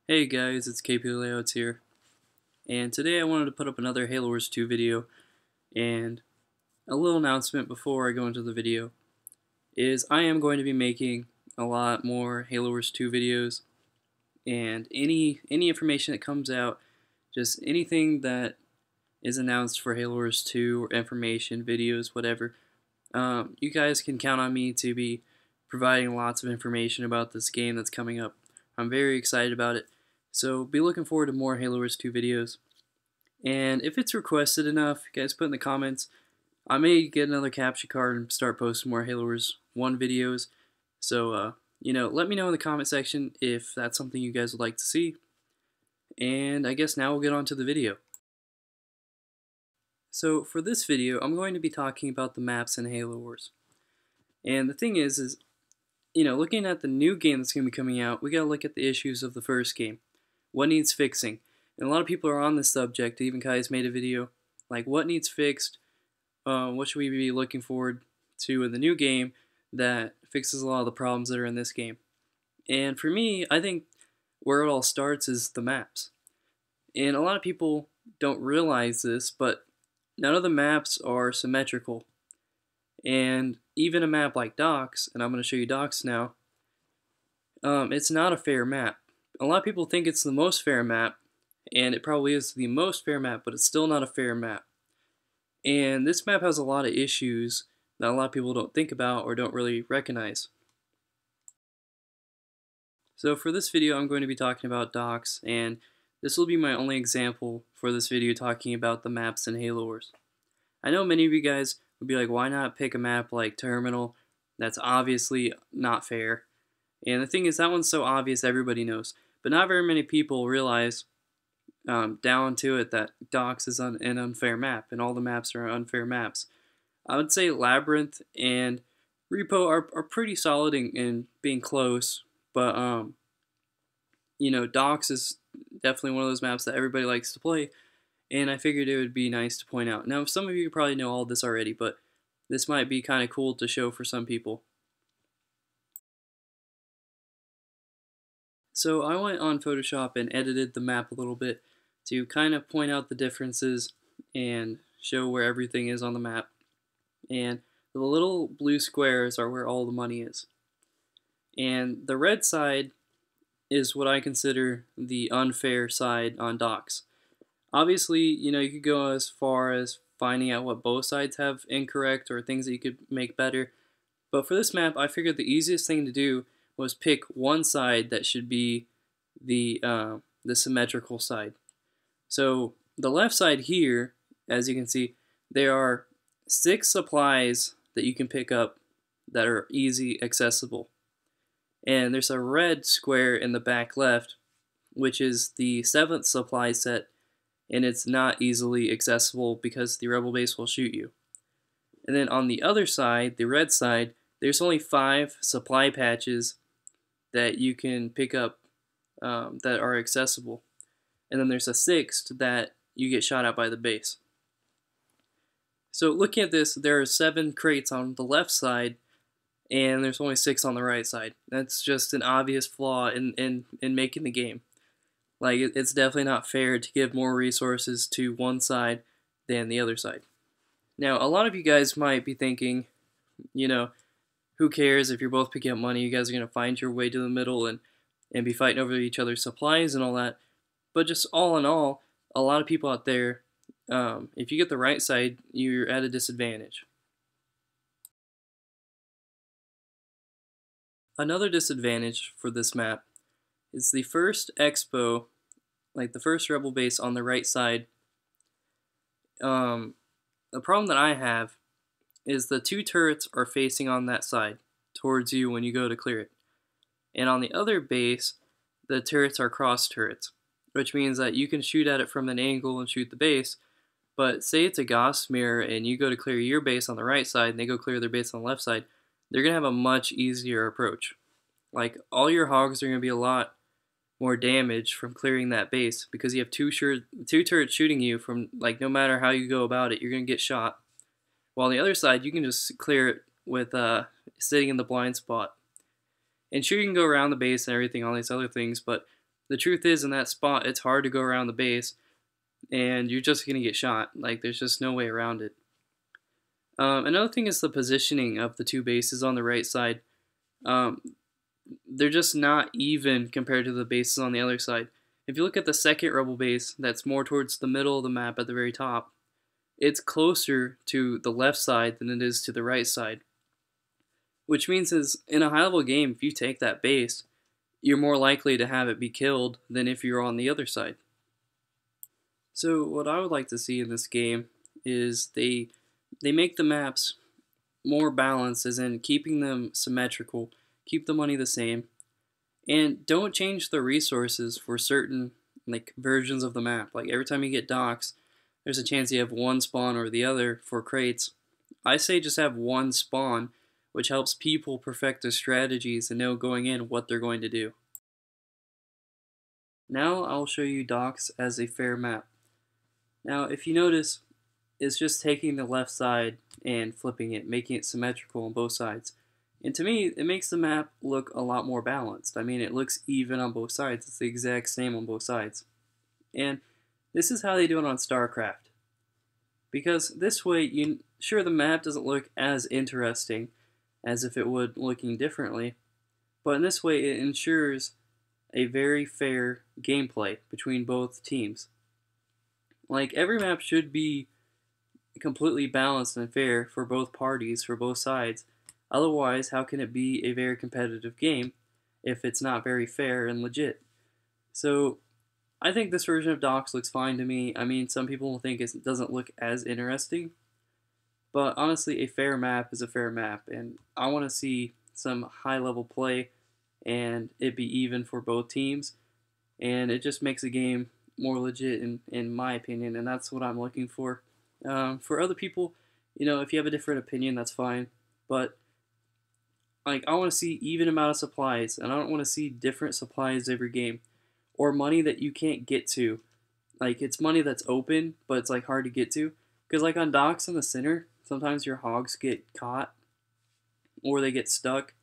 Hey guys, it's KP Layouts here, and today I wanted to put up another Halo Wars 2 video, and a little announcement before I go into the video is I am going to be making a lot more Halo Wars 2 videos, and any information that comes out, just anything that is announced for Halo Wars 2 or information, videos, whatever, you guys can count on me to be providing lots of information about this game that's coming up. I'm very excited about it. So be looking forward to more Halo Wars 2 videos. And if it's requested enough, you guys put in the comments, I may get another capture card and start posting more Halo Wars 1 videos. So, let me know in the comment section if that's something you guys would like to see. And I guess now we'll get on to the video. So for this video, I'm going to be talking about the maps in Halo Wars. And the thing is, looking at the new game that's going to be coming out, we got to look at the issues of the first game. What needs fixing? And a lot of people are on this subject. Even Kai's made a video like what needs fixed, what should we be looking forward to in the new game that fixes a lot of the problems that are in this game. And for me, I think where it all starts is the maps. And a lot of people don't realize this, but none of the maps are symmetrical. And even a map like Docks, and I'm going to show you Docks now, it's not a fair map. A lot of people think it's the most fair map, and it probably is the most fair map, but it's still not a fair map. And this map has a lot of issues that a lot of people don't think about or don't really recognize. So for this video, I'm going to be talking about Docks, and this will be my only example for this video talking about the maps in Halo Wars. I know many of you guys would be like, why not pick a map like Terminal? That's obviously not fair. And the thing is, that one's so obvious everybody knows. But not very many people realize down to it that Docks is an unfair map, and all the maps are unfair maps. I would say Labyrinth and Repo are pretty solid in being close, but Docks is definitely one of those maps that everybody likes to play, and I figured it would be nice to point out. Now, some of you probably know all this already, but this might be kind of cool to show for some people. So I went on Photoshop and edited the map a little bit to kind of point out the differences and show where everything is on the map. And the little blue squares are where all the money is. And the red side is what I consider the unfair side on Docks. Obviously, you could go as far as finding out what both sides have incorrect or things that you could make better. But for this map, I figured the easiest thing to do was pick one side that should be the symmetrical side. So the left side here, as you can see, there are 6 supplies that you can pick up that are easy accessible. And there's a red square in the back left, which is the 7th supply set, and it's not easily accessible because the rebel base will shoot you. And then on the other side, the red side, there's only 5 supply patches that you can pick up that are accessible. And then there's a 6th that you get shot at by the base. So looking at this, there are 7 crates on the left side, and there's only 6 on the right side. That's just an obvious flaw in making the game. Like, it's definitely not fair to give more resources to one side than the other side. Now, a lot of you guys might be thinking, who cares if you're both picking up money? You guys are going to find your way to the middle and be fighting over each other's supplies and all that. But just all in all, a lot of people out there, if you get the right side, you're at a disadvantage. Another disadvantage for this map is the first expo, like the first rebel base on the right side. The problem that I have is the 2 turrets are facing on that side towards you when you go to clear it. And on the other base, the turrets are cross turrets, which means that you can shoot at it from an angle and shoot the base, but say it's a Gauss mirror and you go to clear your base on the right side and they go clear their base on the left side, they're going to have a much easier approach. Like, all your hogs are going to be a lot more damage from clearing that base because you have 2 turrets shooting you from, like, no matter how you go about it, you're going to get shot. While on the other side, you can just clear it with sitting in the blind spot. And sure, you can go around the base and everything, all these other things, but The truth is, in that spot, it's hard to go around the base, and you're just gonna get shot. Like, there's just no way around it. Another thing is the positioning of the two bases on the right side. Um, they're just not even compared to the bases on the other side. If you look at the second rebel base, that's more towards the middle of the map at the very top, it's closer to the left side than it is to the right side. Which means is, in a high level game, if you take that base, you're more likely to have it be killed than if you're on the other side. So what I would like to see in this game is they make the maps more balanced, as in keeping them symmetrical, keep the money the same, and don't change the resources for certain like versions of the map. Like every time you get docks, there's a chance you have one spawn or the other for crates. I say just have one spawn, which helps people perfect their strategies and know going in what they're going to do. Now I'll show you docks as a fair map. Now if you notice, it's just taking the left side and flipping it, making it symmetrical on both sides. And to me, it makes the map look a lot more balanced. I mean, it looks even on both sides. It's the exact same on both sides. And this is how they do it on StarCraft. Because this way, sure, the map doesn't look as interesting as if it would looking differently, but in this way, it ensures a very fair gameplay between both teams. Like, every map should be completely balanced and fair for both parties, for both sides. Otherwise, how can it be a very competitive game if it's not very fair and legit? So, I think this version of Docs looks fine to me. I mean, some people will think it doesn't look as interesting, but honestly, a fair map is a fair map, and I want to see some high-level play and it be even for both teams, and it just makes the game more legit in my opinion, and that's what I'm looking for. For other people, if you have a different opinion, that's fine, but like, I want to see even amount of supplies, and I don't want to see different supplies every game, or money that you can't get to. Like, it's money that's open, but it's like hard to get to. Because like on docks in the center, sometimes your hogs get caught, or they get stuck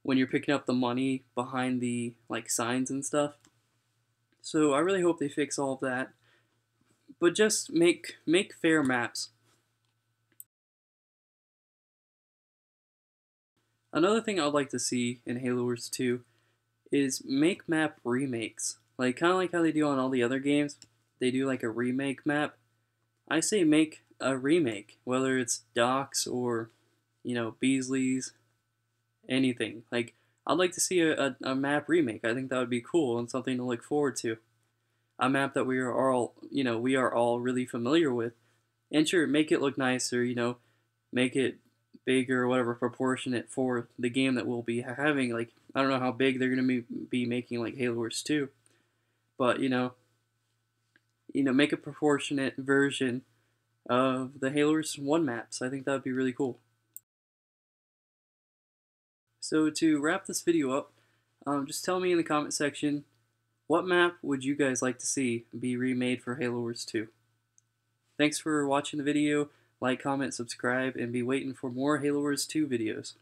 when you're picking up the money behind the like signs and stuff. So I really hope they fix all of that. But just make fair maps. Another thing I'd like to see in Halo Wars 2 is make map remakes. Like, kind of like how they do on all the other games. They do like a remake map. I say make a remake, whether it's docks or, Beasley's, anything. Like, I'd like to see a map remake. I think that would be cool and something to look forward to. A map that we are all really familiar with. And sure, make it look nicer, make it bigger or whatever, proportionate for the game that we'll be having. Like, I don't know how big they're going to be making like Halo Wars 2, but make a proportionate version of the Halo Wars 1 maps. I think that would be really cool. So to wrap this video up, just tell me in the comment section, what map would you guys like to see be remade for Halo Wars 2? Thanks for watching the video. Like, comment, subscribe, and be waiting for more Halo Wars 2 videos.